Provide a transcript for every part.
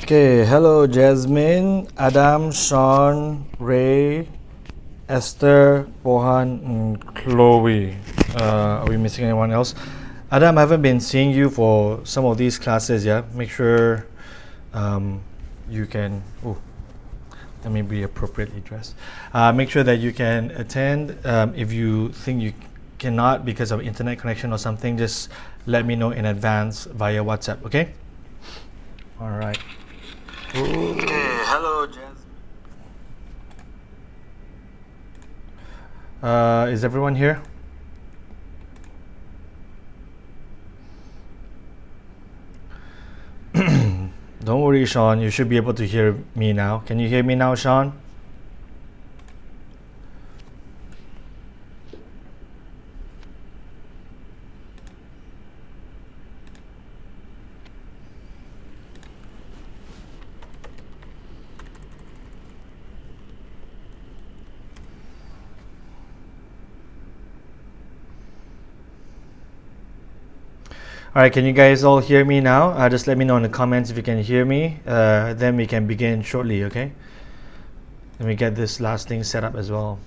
Okay, hello Jasmine, Adam, Sean, Ray, Esther, Bohan, and Chloe. Are we missing anyone else? Adam, I haven't been seeing you for some of these classes, yeah? Make sure you can, that may be appropriately dressed. Make sure that you can attend. If you think you cannot because of internet connection or something, just let me know in advance via WhatsApp, okay? All right. Okay, hello, Jazz. Is everyone here? Don't worry, Sean. You should be able to hear me now. Can you hear me now, Sean? All right, can you guys all hear me now? Just let me know in the comments if you can hear me. Then we can begin shortly, okay? Let me get this last thing set up as well.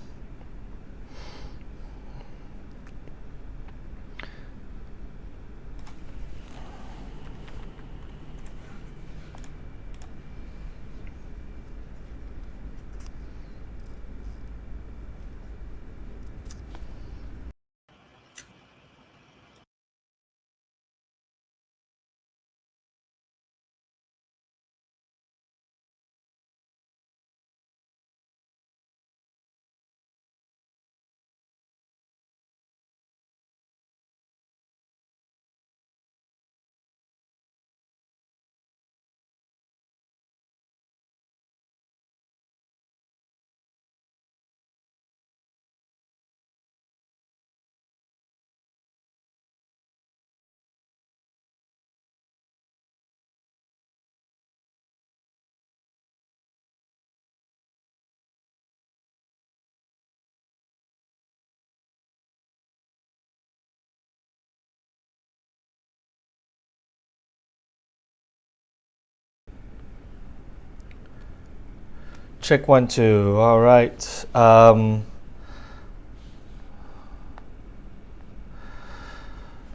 Check 1, 2. All right.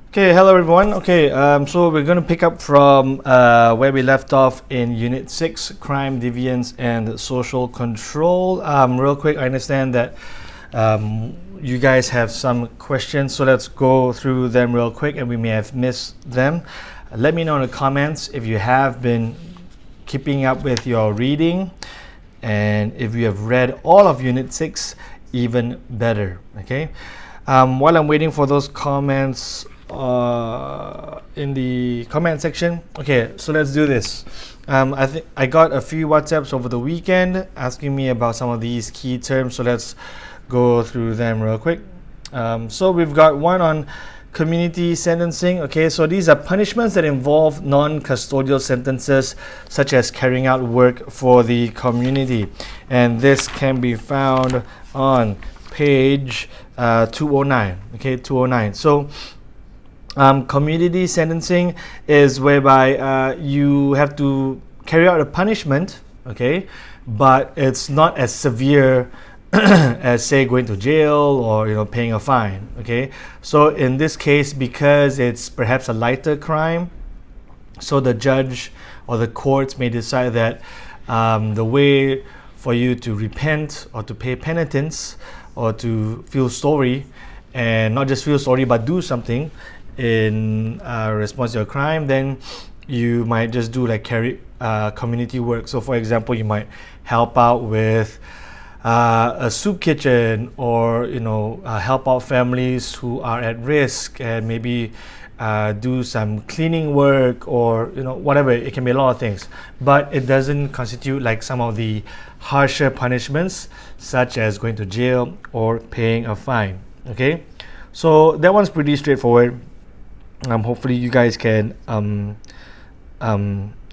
Okay, hello everyone. Okay, so we're going to pick up from where we left off in Unit 6, Crime, Deviance, and Social Control. Real quick, I understand that you guys have some questions, so let's go through them real quick, and we may have missed them. Let me know in the comments if you have been keeping up with your reading, and if you have read all of Unit 6, even better, okay? While I'm waiting for those comments in the comment section, okay, so let's do this. I think I got a few WhatsApps over the weekend asking me about some of these key terms, so let's go through them real quick. So we've got one on community sentencing. Okay, so these are punishments that involve non-custodial sentences, such as carrying out work for the community, and this can be found on page 209. Okay, 209. So community sentencing is whereby you have to carry out a punishment, okay, but it's not as severe as, say, going to jail or paying a fine. Okay, so in this case, because it's perhaps a lighter crime, so the judge or the courts may decide that the way for you to repent or to pay penitence or to feel sorry, and not just feel sorry but do something in response to a crime, then you might just do like community work. So for example, you might help out with a soup kitchen, or help out families who are at risk, and maybe do some cleaning work, or whatever. It can be a lot of things, but it doesn't constitute like some of the harsher punishments, such as going to jail or paying a fine. Okay, so that one's pretty straightforward. Hopefully you guys can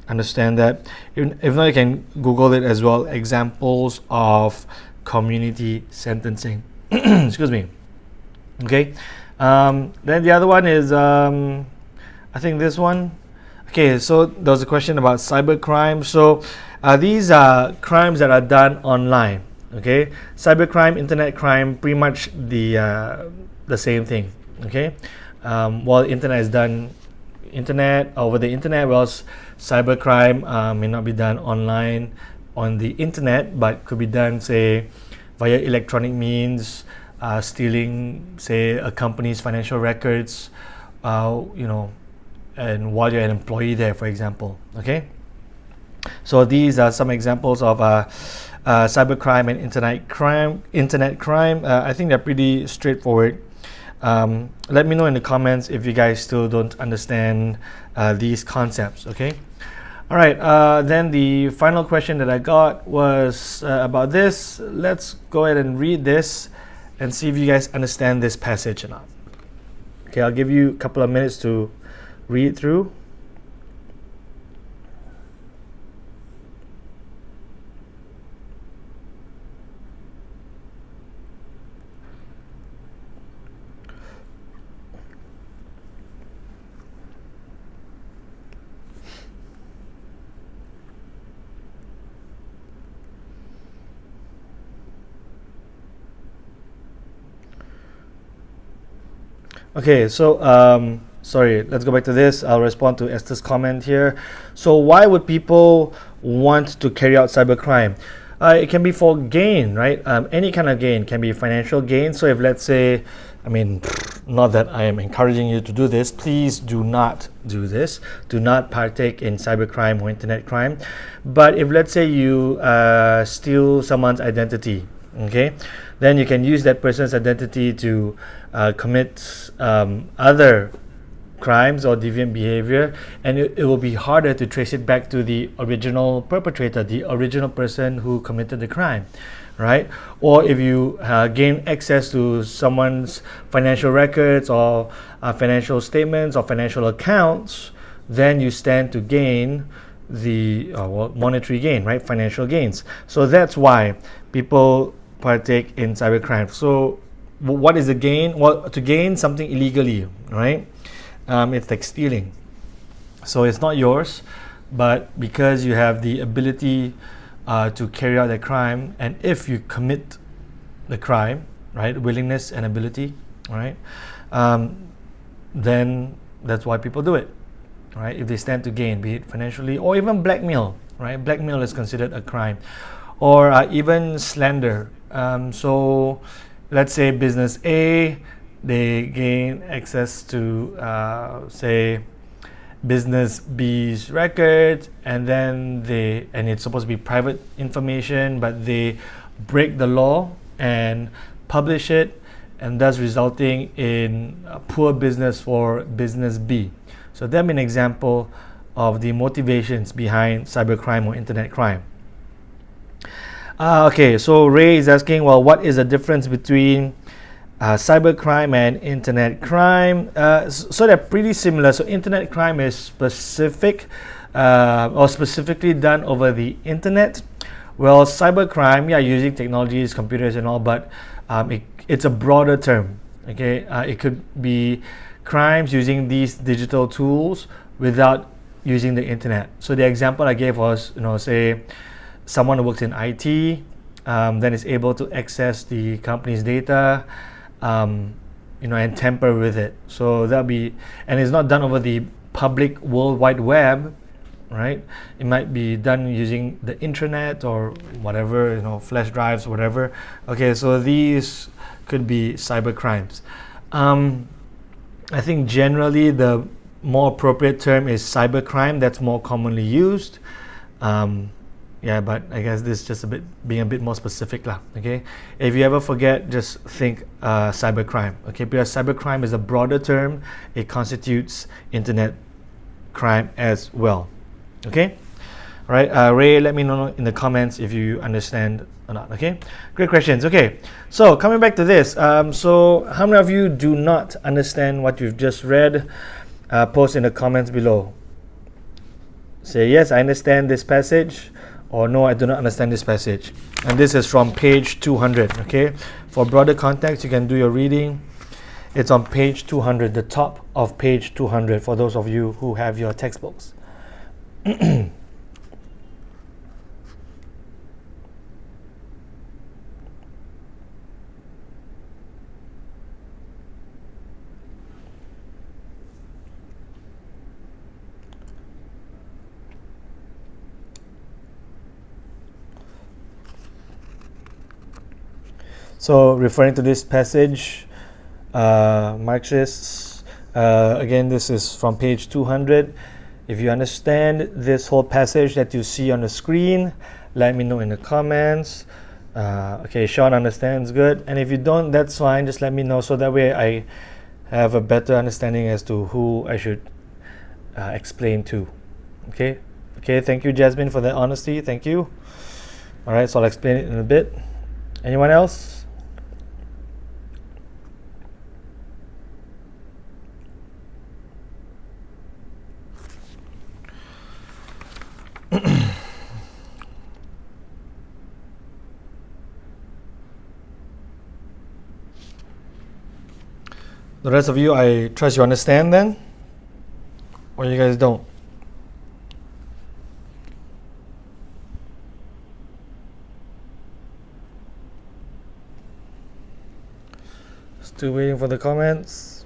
understand that. If not, you can Google it as well. Examples of community sentencing. Excuse me. Okay. Then the other one is I think this one. Okay, so there was a question about cybercrime. So these are crimes that are done online. Okay, cybercrime, internet crime, pretty much the same thing. Okay, while internet is done over the internet, whilst cybercrime may not be done online on the internet, but could be done, say, via electronic means, stealing, say, a company's financial records, and while you're an employee there, for example. Okay, so these are some examples of cybercrime and internet crime. I think they're pretty straightforward. Let me know in the comments if you guys still don't understand these concepts. Okay. All right. Then the final question that I got was about this. Let's go ahead and read this and see if you guys understand this passage or not. Okay, I'll give you a couple of minutes to read through. Okay, so sorry, let's go back to this. I'll respond to Esther's comment here. So why would people want to carry out cybercrime? It can be for gain, right? Any kind of gain can be financial gain. So if, let's say, not that I am encouraging you to do this, please do not do this. Do not partake in cybercrime or internet crime. But if, let's say, you steal someone's identity, okay, then you can use that person's identity to commit other crimes or deviant behavior, and it will be harder to trace it back to the original perpetrator, the original person who committed the crime, right? Or if you gain access to someone's financial records or financial statements or financial accounts, then you stand to gain the monetary gain, right? Financial gains. So that's why people partake in cybercrime. So what is the gain? Well, to gain something illegally, right? It's like stealing. So it's not yours, but because you have the ability to carry out the crime, and if you commit the crime, right, willingness and ability, right, then that's why people do it, right? If they stand to gain, be it financially or even blackmail, right? Blackmail is considered a crime, or even slander. So let's say business A, they gain access to say business B's record, and then it's supposed to be private information, but they break the law and publish it, and thus resulting in poor business for business B. So that'd be an example of the motivations behind cybercrime or internet crime. Okay, so Ray is asking, well, what is the difference between cybercrime and internet crime? So they're pretty similar. So internet crime is specific or specifically done over the internet. Well, cybercrime, using technologies, computers and all, but it's a broader term. Okay, it could be crimes using these digital tools without using the internet. So the example I gave was, say someone who works in IT, then is able to access the company's data, and tamper with it. So that'll be, and it's not done over the public World Wide Web, right? It might be done using the intranet or whatever, flash drives, whatever. Okay, so these could be cyber crimes. I think generally the more appropriate term is cybercrime. That's more commonly used. But I guess this is just being a bit more specific lah. Okay, if you ever forget, just think cybercrime. Okay, because cybercrime is a broader term. It constitutes internet crime as well. Okay, all right. Ray, let me know in the comments if you understand or not. Okay, great questions. Okay, so coming back to this. So how many of you do not understand what you've just read? Post in the comments below. Say yes, I understand this passage, or no, I do not understand this passage. And this is from page 200, okay? For broader context, you can do your reading. It's on page 200, the top of page 200, for those of you who have your textbooks. So referring to this passage, Marxists, again, this is from page 200. If you understand this whole passage that you see on the screen, let me know in the comments. Okay, Sean understands, good. And if you don't, that's fine, just let me know so that way I have a better understanding as to who I should explain to. Okay, thank you, Jasmine, for that honesty. Thank you. All right, so I'll explain it in a bit. Anyone else? The rest of you, I trust you understand then? Or you guys don't? Still waiting for the comments.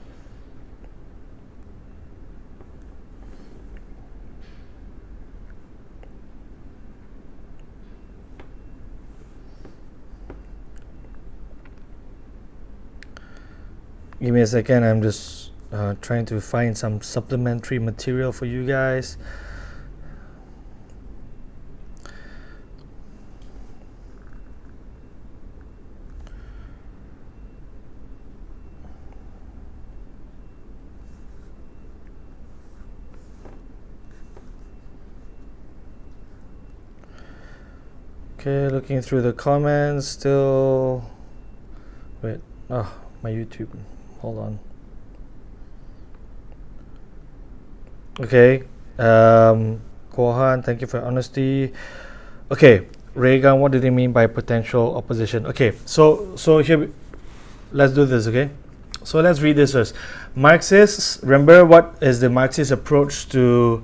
Give me a second, I'm just trying to find some supplementary material for you guys. Okay, looking through the comments, still, wait, my YouTube, hold on. Okay, Kohan, thank you for your honesty. Okay, Reagan, what do they mean by potential opposition? Okay, so here, let's do this, okay? So let's read this first. Marxists, remember what is the Marxist approach to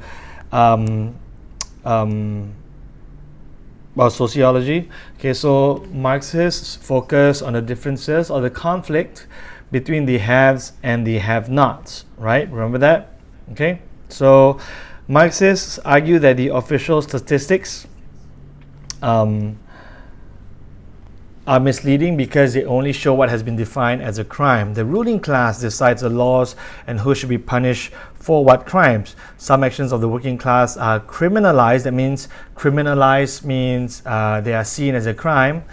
sociology? Okay, so Marxists focus on the differences or the conflict between the haves and the have-nots, right? Remember that? Okay, so Marxists argue that the official statistics are misleading because they only show what has been defined as a crime. The ruling class decides the laws and who should be punished for what crimes. Some actions of the working class are criminalized. That means criminalized means they are seen as a crime.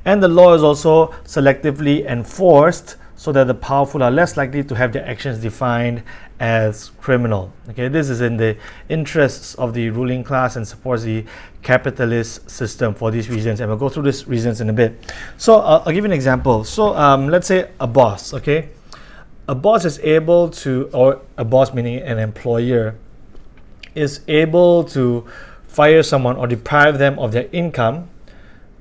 And the law is also selectively enforced so that the powerful are less likely to have their actions defined as criminal. Okay, this is in the interests of the ruling class and supports the capitalist system for these reasons, and we'll go through these reasons in a bit. So I'll give you an example. So let's say a boss, okay? A boss is able to, or a boss meaning an employer, is able to fire someone or deprive them of their income,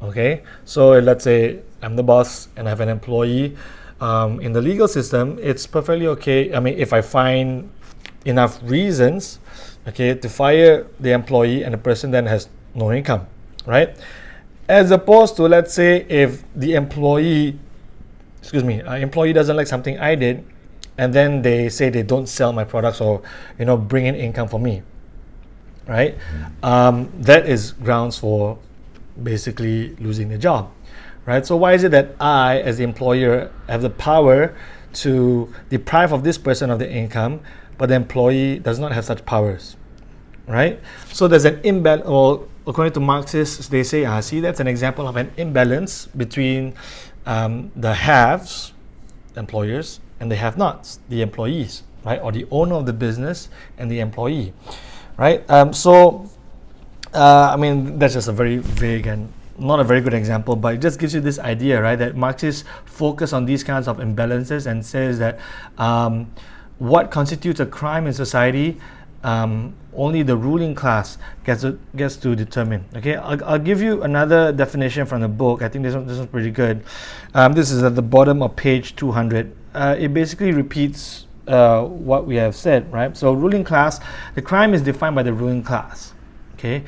okay? So let's say I'm the boss and I have an employee. In the legal system, it's perfectly okay. I mean, if I find enough reasons, okay, to fire the employee and the person then has no income, right? As opposed to, let's say, if the employee doesn't like something I did, and then they say they don't sell my products or, bring in income for me, right? That is grounds for basically losing the job. Right? So why is it that I, as the employer, have the power to deprive of this person of the income, but the employee does not have such powers? Right? So there's an imbalance, or according to Marxists, they say, see, that's an example of an imbalance between the haves, employers, and the have-nots, the employees, right? Or the owner of the business and the employee, right? That's just a very vague and not a very good example, but it just gives you this idea, right, that Marxists focus on these kinds of imbalances and says that what constitutes a crime in society, only the ruling class gets to determine. Okay, I'll give you another definition from the book. I think this one's pretty good. This is at the bottom of page 200. It basically repeats what we have said, right? So ruling class, the crime is defined by the ruling class. okay,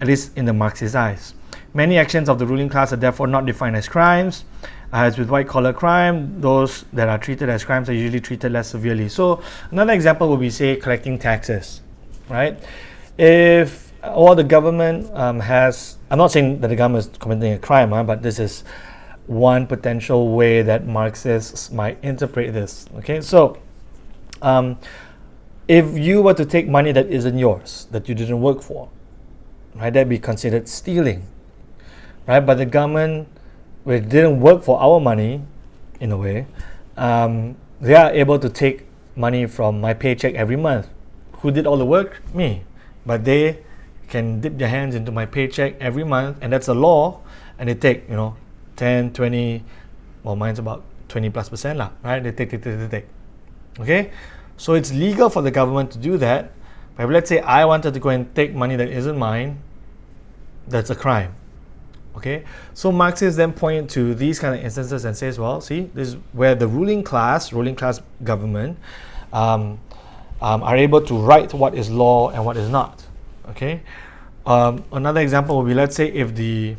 at least in the Marxist eyes. Many actions of the ruling class are therefore not defined as crimes. As with white-collar crime, those that are treated as crimes are usually treated less severely. So another example would be, say, collecting taxes, right? If the government has, I'm not saying that the government is committing a crime, but this is one potential way that Marxists might interpret this, okay? So if you were to take money that isn't yours, that you didn't work for, right, that'd be considered stealing, right? But the government, which didn't work for our money, in a way, they are able to take money from my paycheck every month. Who did all the work? Me. But they can dip their hands into my paycheck every month, and that's a law, and they take, 10, 20, well, mine's about 20+%, right? They take. Okay? So it's legal for the government to do that, but if, let's say, I wanted to go and take money that isn't mine, that's a crime. Okay, so Marxists then point to these kind of instances and says, well, see, this is where the ruling class government are able to write what is law and what is not. Okay, another example would be, let's say, if the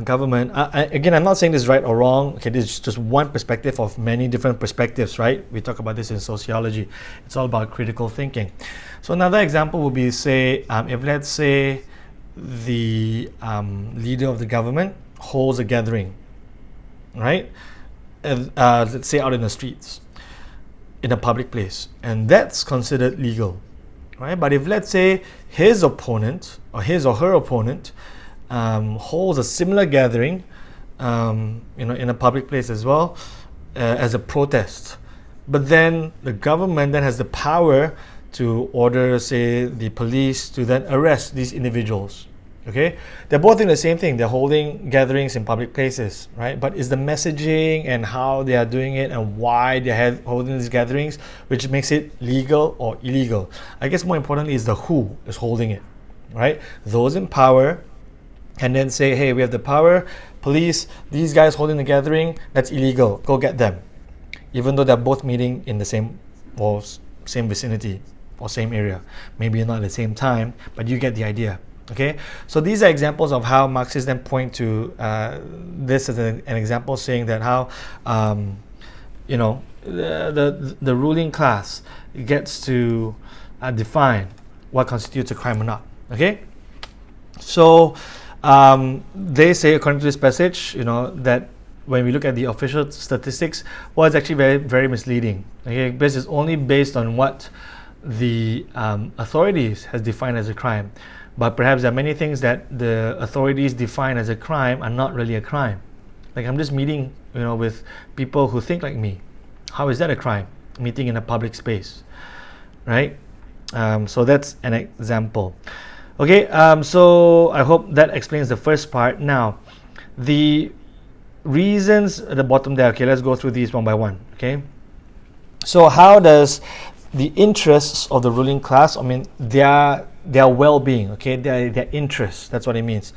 government, again, I'm not saying this is right or wrong. Okay, this is just one perspective of many different perspectives, right? We talk about this in sociology. It's all about critical thinking. So another example would be, say, if, let's say, the leader of the government holds a gathering, right? Let's say out in the streets, in a public place, and that's considered legal, right? But if, let's say, his opponent or his or her opponent holds a similar gathering, in a public place as well, as a protest, but then the government then has the power to order, say, the police to then arrest these individuals. Okay, they're both doing the same thing. They're holding gatherings in public places, right? But it's the messaging and how they are doing it and why they're holding these gatherings which makes it legal or illegal. I guess more importantly is the who is holding it, right? Those in power can then say, hey, we have the power, police, these guys holding the gathering, that's illegal, go get them, even though they're both meeting in the same vicinity or same area, maybe not at the same time, but you get the idea. Okay, so these are examples of how Marxists then point to this as an example, saying that how the ruling class gets to define what constitutes a crime or not. Okay, so they say, according to this passage, that when we look at the official statistics, well, it's actually very, very misleading. Okay, because it's only based on what the authorities has defined as a crime. But perhaps there are many things that the authorities define as a crime are not really a crime. Like, I'm just meeting, with people who think like me. How is that a crime? Meeting in a public space, right? So that's an example. Okay, so I hope that explains the first part. Now, the reasons at the bottom there. Okay, let's go through these one by one. Okay, so how does the interests of the ruling class, their well-being, okay, their interests, that's what it means.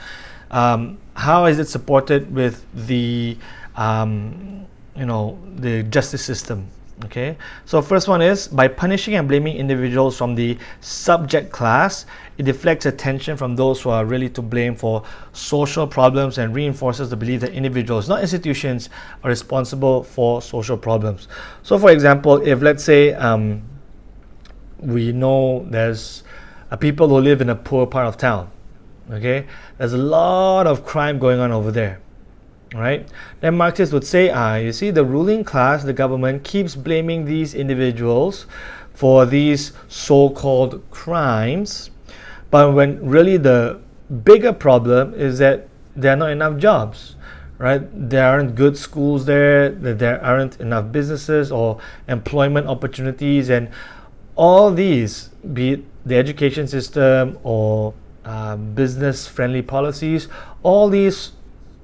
How is it supported with the the justice system? Okay, so first one is by punishing and blaming individuals from the subject class, it deflects attention from those who are really to blame for social problems and reinforces the belief that individuals, not institutions, are responsible for social problems. So for example, if, let's say, we know there's people who live in a poor part of town, okay, there's a lot of crime going on over there, right? Then Marxists would say, you see, the ruling class, the government, keeps blaming these individuals for these so-called crimes, but when really the bigger problem is that there are not enough jobs, right? There aren't good schools there, there aren't enough businesses or employment opportunities, and all these, be it the education system or business-friendly policies, all these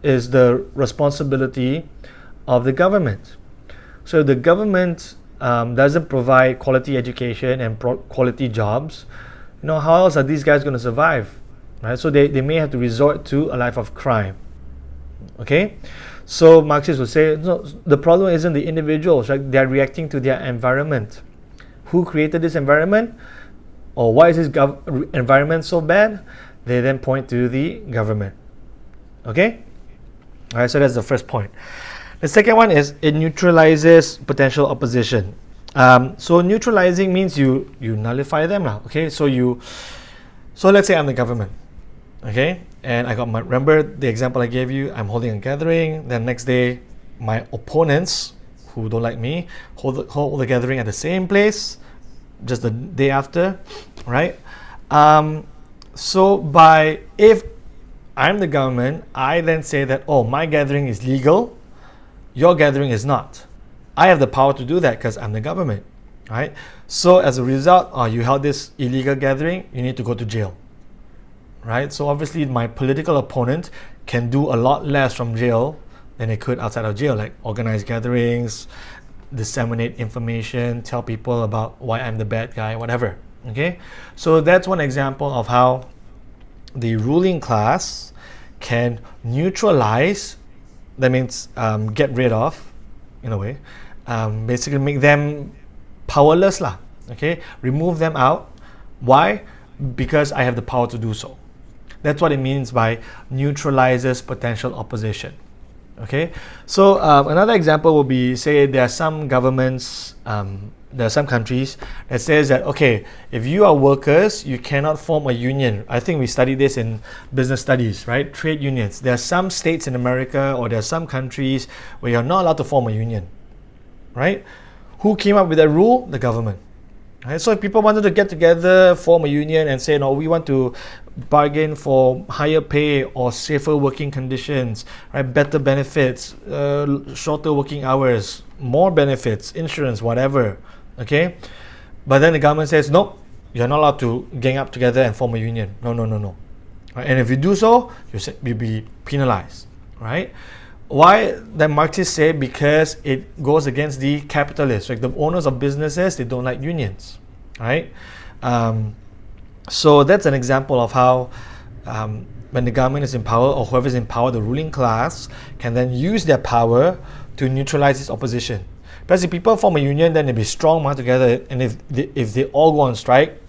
is the responsibility of the government. So the government doesn't provide quality education and quality jobs, how else are these guys going to survive, right? So they may have to resort to a life of crime. Okay, so Marxists would say, no, the problem isn't the individuals, right? They're reacting to their environment. Who created this environment? Or why is this environment so bad? They then point to the government. Okay? All right, so that's the first point. The second one is it neutralizes potential opposition. So neutralizing means you nullify them now. Okay, so let's say I'm the government. Okay, and I got remember the example I gave you. I'm holding a gathering. Then next day, my opponents who don't like me hold the gathering at the same place, just the day after, right? So if I'm the government, I then say that, oh, my gathering is legal, your gathering is not. I have the power to do that because I'm the government, right? So as a result, you held this illegal gathering, you need to go to jail, right? So obviously my political opponent can do a lot less from jail than they could outside of jail, like organize gatherings, disseminate information, tell people about why I'm the bad guy, whatever. Okay, so that's one example of how the ruling class can neutralize, that means get rid of, in a way, basically make them powerless lah. Okay, remove them out. Why? Because I have the power to do so. That's what it means by neutralizes potential opposition. Okay, so another example will be, say there are some governments, there are some countries that says that, okay, if you are workers, you cannot form a union. I think we studied this in business studies, right? Trade unions. There are some states in America, or there are some countries where you're not allowed to form a union, right? Who came up with that rule? The government. Right? So if people wanted to get together, form a union and say, no, we want to bargain for higher pay or safer working conditions, right? Better benefits, shorter working hours, more benefits, insurance, whatever, okay? But then the government says, nope, you're not allowed to gang up together and form a union. No. Right? And if you do so, you'll be penalized, right? Why that Marxists say? Because it goes against the capitalists, like the owners of businesses, they don't like unions, right? So that's an example of how when the government is in power, or whoever is in power, the ruling class, can then use their power to neutralize its opposition. Because if people form a union, then they'll be strong together, and if they all go on strike,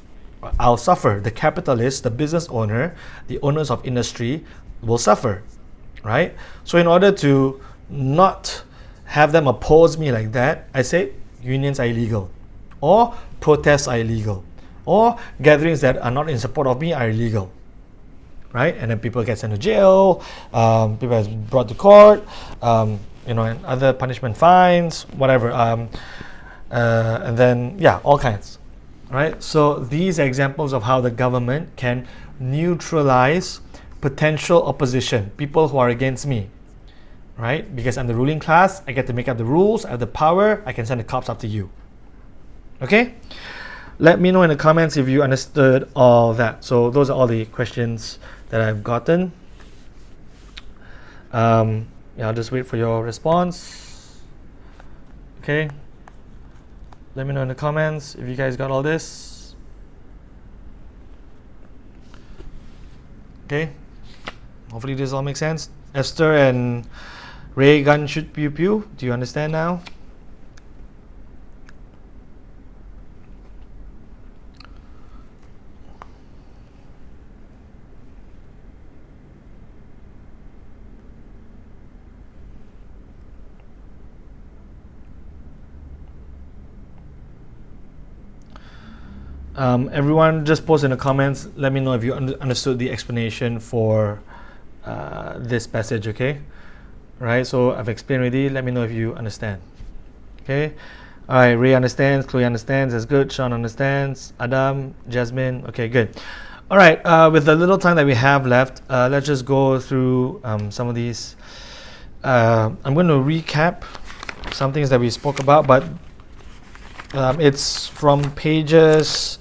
I'll suffer. The capitalist, the business owner, the owners of industry will suffer. Right? So in order to not have them oppose me like that, I say unions are illegal, or protests are illegal, or gatherings that are not in support of me are illegal, right? And then people get sent to jail, people are brought to court, and other punishment, fines, whatever, and then all kinds, right? So these are examples of how the government can neutralize potential opposition, people who are against me, right? Because I'm the ruling class, I get to make up the rules, I have the power, I can send the cops after you. Okay? Let me know in the comments if you understood all that. So those are all the questions that I've gotten. I'll just wait for your response. Okay? Let me know in the comments if you guys got all this. Okay? Hopefully this all makes sense. Esther and Ray gun shoot pew pew. Do you understand now? Everyone just post in the comments. Let me know if you understood the explanation for this passage, okay? Right, so I've explained already. Let me know if you understand. Okay? All right, Ray understands, Chloe understands, that's good. Sean understands, Adam, Jasmine, okay, good. All right, with the little time that we have left, let's just go through some of these. I'm going to recap some things that we spoke about, but it's from pages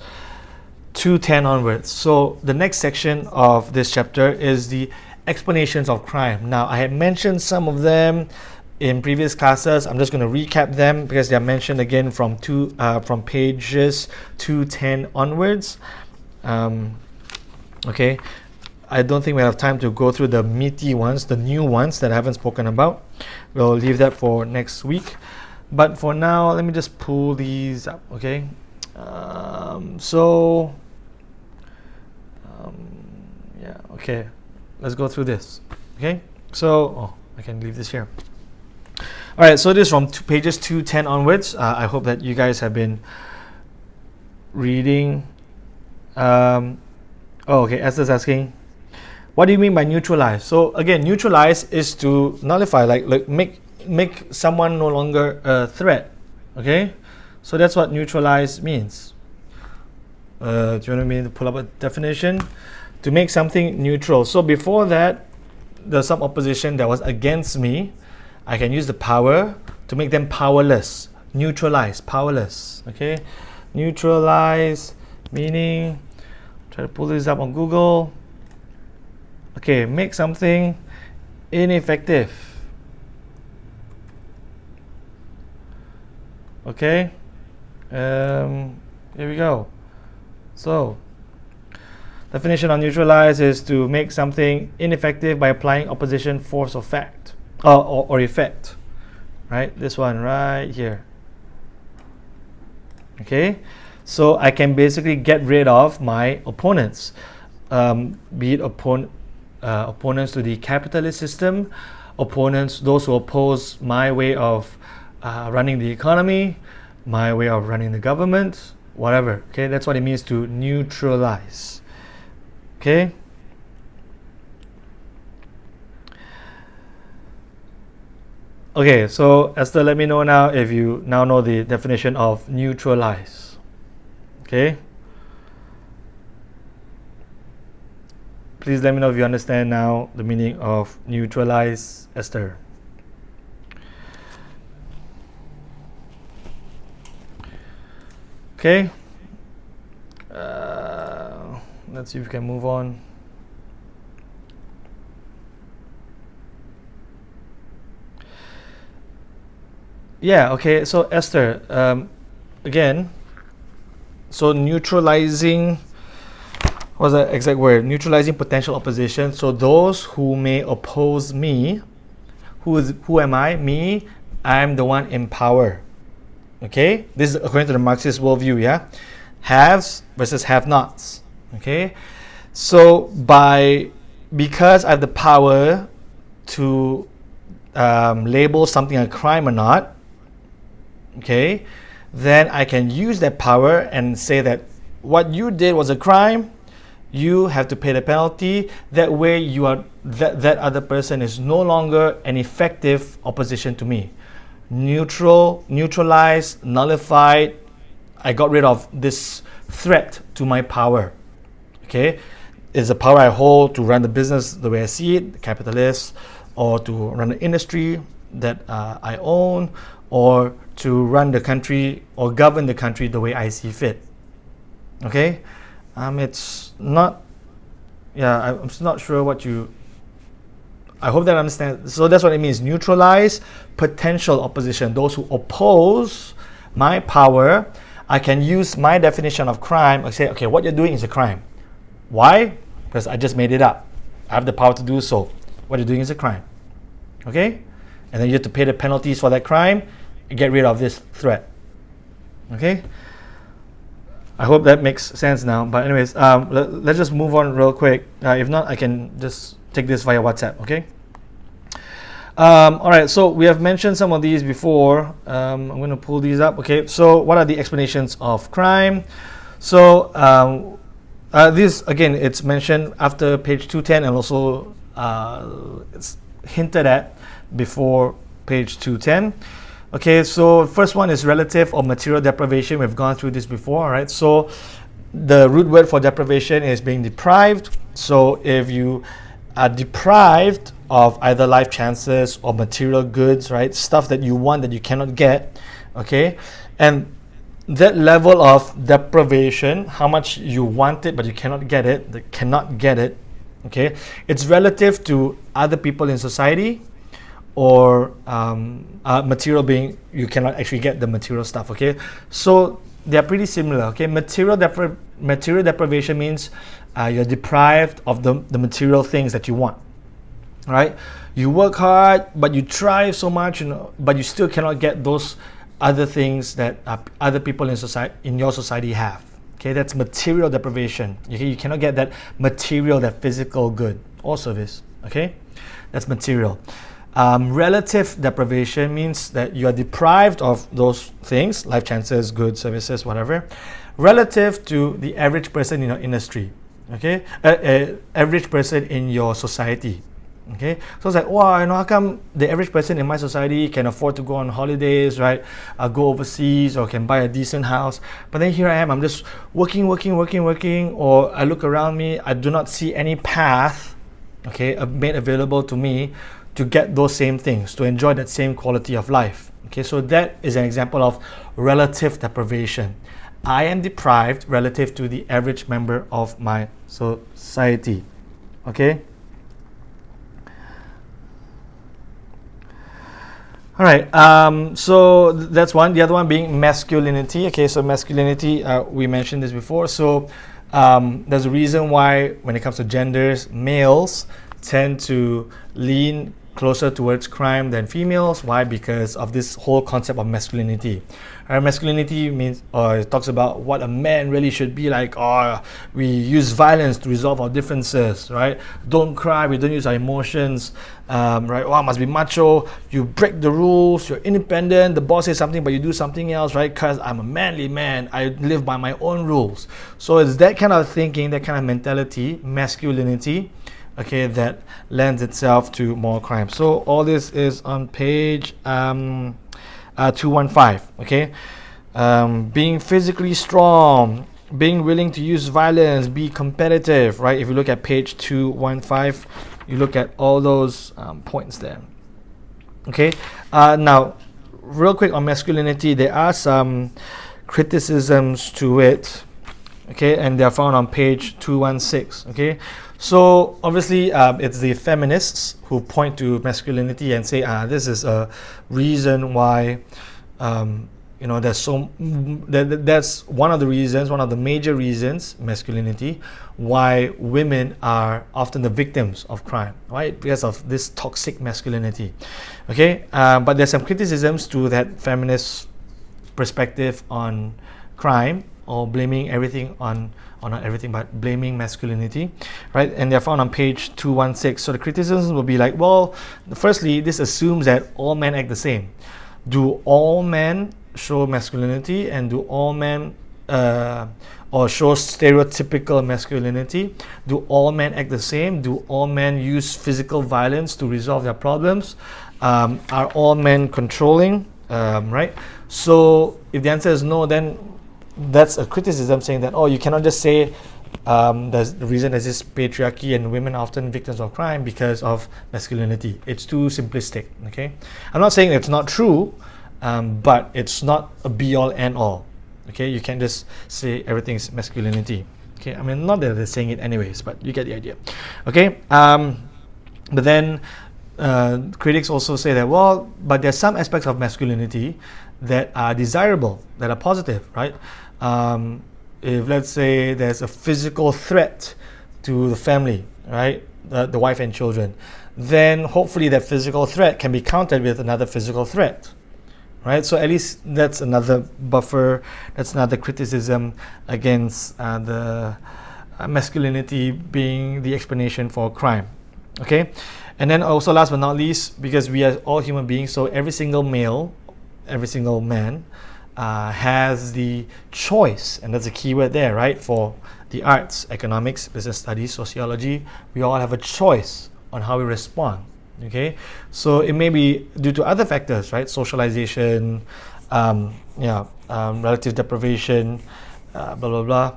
210 onwards. So the next section of this chapter is the explanations of crime. Now, I had mentioned some of them in previous classes. I'm just going to recap them because they are mentioned again from pages 210 onwards. Okay, I don't think we have time to go through the meaty ones, the new ones that I haven't spoken about. We'll leave that for next week. But for now, let me just pull these up, okay? So okay, let's go through this. Okay, so I can leave this here. All right, so this is from pages 210 onwards. I hope that you guys have been reading. Okay, Esther's asking, what do you mean by neutralize? So again, neutralize is to nullify, like make someone no longer a threat. Okay, so that's what neutralize means. Do you want me to pull up a definition? To make something neutral. So before that, there's some opposition that was against me. I can use the power to make them powerless. Neutralize, powerless. Okay, neutralize meaning, try to pull this up on Google. Okay, make something ineffective. Okay, here we go. So definition of neutralize is to make something ineffective by applying opposition force or fact or effect. Right, this one right here. Okay, so I can basically get rid of my opponents, be it opponents to the capitalist system, opponents, those who oppose my way of running the economy, my way of running the government, whatever. Okay, that's what it means to neutralize. Okay. Okay, so Esther, let me know now if you now know the definition of neutralize. Okay. Please let me know if you understand now the meaning of neutralize, Esther. Okay. Let's see if we can move on. Yeah, okay, so Esther, again, so neutralizing, what's the exact word? Neutralizing potential opposition. So those who may oppose me, who am I? Me, I'm the one in power. Okay, this is according to the Marxist worldview, yeah? Haves versus have-nots. Okay, so because I have the power to label something a crime or not, okay, then I can use that power and say that what you did was a crime, you have to pay the penalty. That way you are that other person is no longer an effective opposition to me. Neutralized, nullified, I got rid of this threat to my power. Okay, it's the power I hold to run the business the way I see it, the capitalist, or to run the industry that I own, or to run the country or govern the country the way I see fit. Okay, it's not. Yeah, I'm still not sure what you. I hope that I understand. So that's what it means. Neutralize potential opposition. Those who oppose my power. I can use my definition of crime. I say, okay, what you're doing is a crime. Why? Because I just made it up. I have the power to do so. What you're doing is a crime. Okay? And then you have to pay the penalties for that crime and get rid of this threat. Okay? I hope that makes sense now. But anyways, let's just move on real quick. If not, I can just take this via WhatsApp. Okay? All right, so we have mentioned some of these before. I'm going to pull these up. Okay, so what are the explanations of crime? So this, again, it's mentioned after page 210 and also it's hinted at before page 210. Okay, so first one is relative or material deprivation. We've gone through this before, all right? So the root word for deprivation is being deprived. So if you are deprived of either life chances or material goods, right? Stuff that you want that you cannot get, okay? And that level of deprivation, how much you want it but you cannot get it, okay? It's relative to other people in society or material being, you cannot actually get the material stuff, okay? So they're pretty similar, okay? Material deprivation means you're deprived of the material things that you want. Right, you work hard, but you try so much, but you still cannot get those other things that other people in your society have. Okay, that's material deprivation. Okay, you cannot get that material, that physical good or service. Okay, that's material. Relative deprivation means that you are deprived of those things, life chances, goods, services, whatever, relative to the average person in your industry. Okay, average person in your society. Okay, so it's like, wow, how come the average person in my society can afford to go on holidays, right? Go overseas or can buy a decent house. But then here I am, I'm just working, or I look around me, I do not see any path, okay, made available to me to get those same things, to enjoy that same quality of life. Okay, so that is an example of relative deprivation. I am deprived relative to the average member of my society. Okay. All right, so that's one. The other one being masculinity. Okay, so masculinity, we mentioned this before. So there's a reason why when it comes to genders, males tend to lean closer towards crime than females. Why? Because of this whole concept of masculinity. Masculinity means, it talks about what a man really should be like. We use violence to resolve our differences, right? Don't cry, we don't use our emotions, right? Must be macho, you break the rules, you're independent, the boss says something but you do something else, right? Because I'm a manly man, I live by my own rules. So it's that kind of thinking, that kind of mentality, masculinity, okay, that lends itself to more crime. So all this is on page 215. Okay, being physically strong, being willing to use violence, be competitive, right? If you look at page 215, you look at all those points there. Okay, now real quick on masculinity, there are some criticisms to it. Okay, and they're found on page 216. Okay, so obviously it's the feminists who point to masculinity and say, this is a reason why, there's that's one of the reasons, one of the major reasons, masculinity, why women are often the victims of crime, right? Because of this toxic masculinity. Okay, but there's some criticisms to that feminist perspective on crime, or blaming everything on, or not everything, but blaming masculinity, right? And they're found on page 216. So the criticisms will be like, well, firstly, this assumes that all men act the same. Do all men show masculinity, and do all men or show stereotypical masculinity? Do all men act the same? Do all men use physical violence to resolve their problems? Are all men controlling? Right? So if the answer is no, then that's a criticism saying that, you cannot just say the reason is this patriarchy and women are often victims of crime because of masculinity. It's too simplistic. Okay, I'm not saying it's not true, but it's not a be-all end-all. Okay, you can't just say everything's masculinity. Okay, I mean, not that they're saying it anyways, but you get the idea. Okay, but then critics also say that, but there's some aspects of masculinity that are desirable, that are positive, right? If let's say there's a physical threat to the family, right, the wife and children, then hopefully that physical threat can be countered with another physical threat, right? So at least that's another buffer, that's another criticism against the masculinity being the explanation for crime. Okay, and then also last but not least, because we are all human beings, so every single male, every single man has the choice, and that's a key word there, right? For the arts, economics, business studies, sociology, we all have a choice on how we respond. Okay, so it may be due to other factors, right? Socialization, relative deprivation, blah blah blah,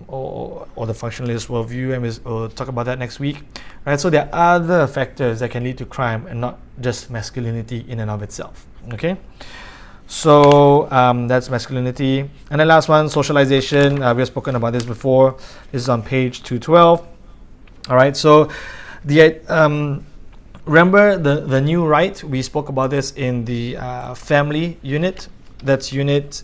or the functionalist worldview, and we'll talk about that next week, right? So there are other factors that can lead to crime, and not just masculinity in and of itself. Okay. So that's masculinity. And the last one, socialization. We have spoken about this before. This is on page 212. All right. So the remember the new right. We spoke about this in the family unit. That's unit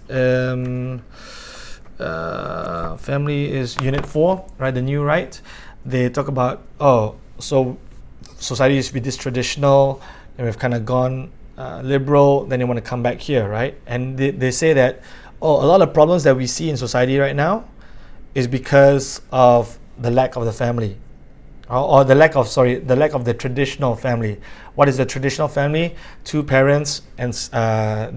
family is unit 4, right? The new right. They talk about so society used to be this traditional, and we've kind of gone liberal, then they want to come back here, right? And they say that a lot of problems that we see in society right now is because of the lack of the family, or the lack of the traditional family. What is the traditional family? Two parents and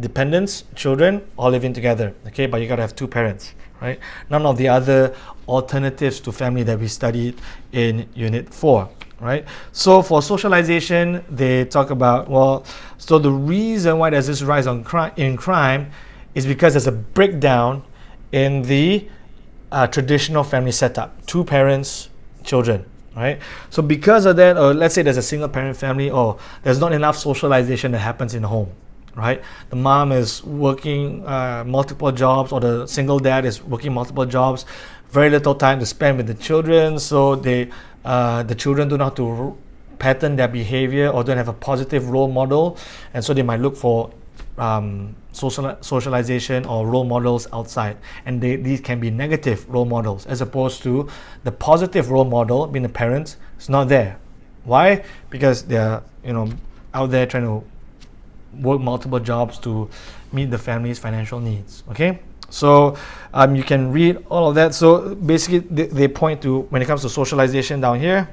dependents, children, all living together. Okay, but you gotta have two parents, right? None of the other alternatives to family that we studied in Unit 4, right? So for socialization, they talk about, well, so the reason why there's this rise in crime is because there's a breakdown in the traditional family setup. Two parents, children, right? So because of that, or let's say there's a single parent family, or there's not enough socialization that happens in the home, right? The mom is working multiple jobs, or the single dad is working multiple jobs, very little time to spend with the children, so the children do not have to pattern their behavior or don't have a positive role model, and so they might look for socialization or role models outside, and these can be negative role models, as opposed to the positive role model being the parents is not there. Why? Because they're out there trying to work multiple jobs to meet the family's financial needs. Okay, so you can read all of that. So basically they point to, when it comes to socialization down here,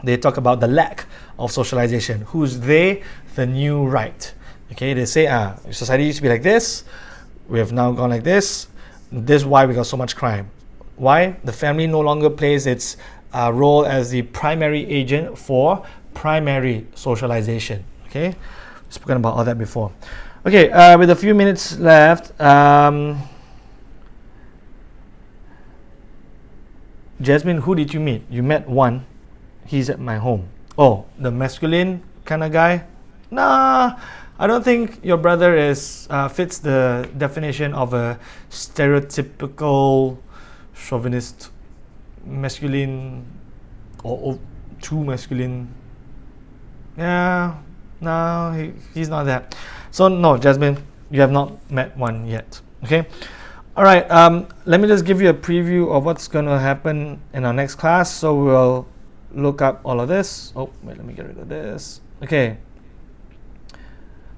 they talk about the lack of socialization. Who's they? The new right. Okay, they say society used to be like this, we have now gone like this. This is why we got so much crime. Why? The family no longer plays its role as the primary agent for primary socialization. Okay, spoken about all that before. Okay, with a few minutes left, Jasmine, who did you meet? You met one. He's at my home. Oh, the masculine kind of guy? Nah, I don't think your brother fits the definition of a stereotypical chauvinist, masculine, or too masculine. Yeah, no, he's not that. So no, Jasmine, you have not met one yet. Okay. All right. Let me just give you a preview of what's going to happen in our next class. So we'll look up all of this. Oh, wait, let me get rid of this. Okay.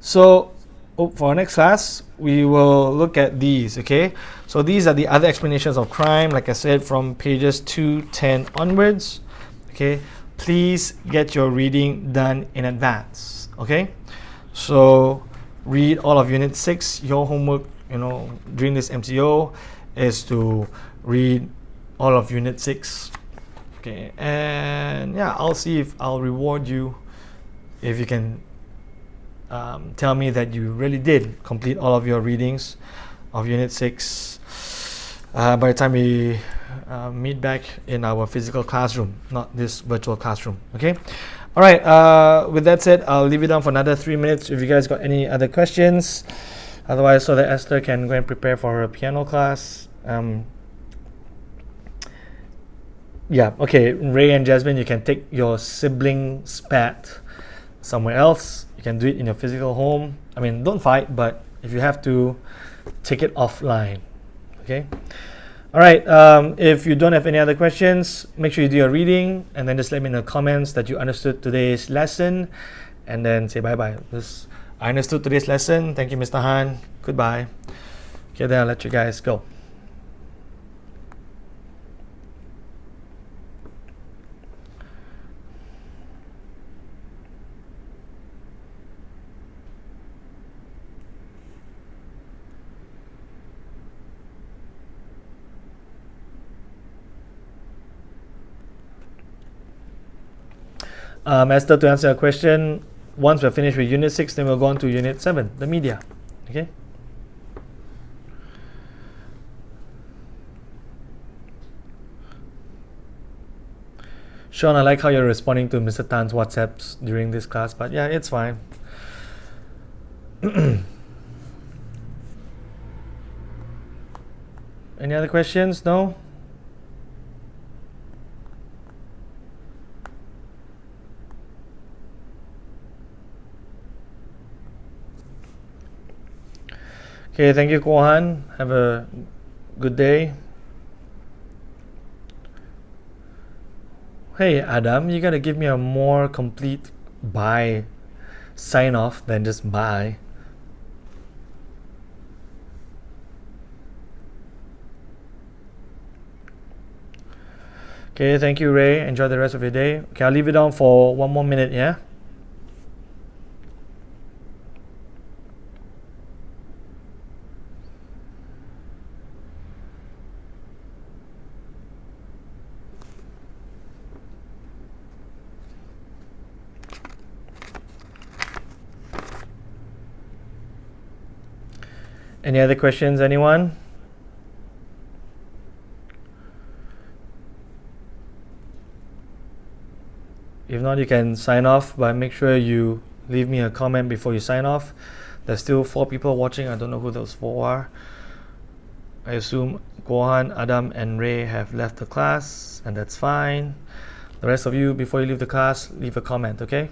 So for our next class, we will look at these. Okay. So these are the other explanations of crime, like I said, from pages 210 onwards. Okay. Please get your reading done in advance. Okay. So read all of Unit 6. Your homework, during this MCO is to read all of Unit 6. Okay. And yeah, I'll see if I'll reward you if you can tell me that you really did complete all of your readings of Unit 6 by the time we meet back in our physical classroom, not this virtual classroom. Okay. All right. With that said, I'll leave it down for another 3 minutes if you guys got any other questions. Otherwise, so that Esther can go and prepare for her piano class. Yeah. Okay. Ray and Jasmine, you can take your sibling spat somewhere else. You can do it in your physical home. I mean, don't fight, but if you have to, take it offline. Okay. All right. If you don't have any other questions, make sure you do your reading, and then just let me know in the comments that you understood today's lesson, and then say bye-bye. I understood today's lesson. Thank you, Mr. Han. Goodbye. Okay, then I'll let you guys go. Esther, to answer your question, once we're finished with Unit 6, then we'll go on to Unit 7, the media. Okay? Sean, I like how you're responding to Mr. Tan's WhatsApps during this class, but yeah, it's fine. Any other questions? No? Okay, thank you, Kohan. Have a good day. Hey, Adam, you gotta give me a more complete bye sign off than just bye. Okay, thank you, Ray. Enjoy the rest of your day. Okay, I'll leave it on for 1 more minute, yeah? Any other questions, anyone? If not, you can sign off, but make sure you leave me a comment before you sign off. There's still 4 people watching. I don't know who those 4 are. I assume Gohan, Adam, and Ray have left the class, and that's fine. The rest of you, before you leave the class, leave a comment, okay?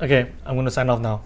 Okay, I'm going to sign off now.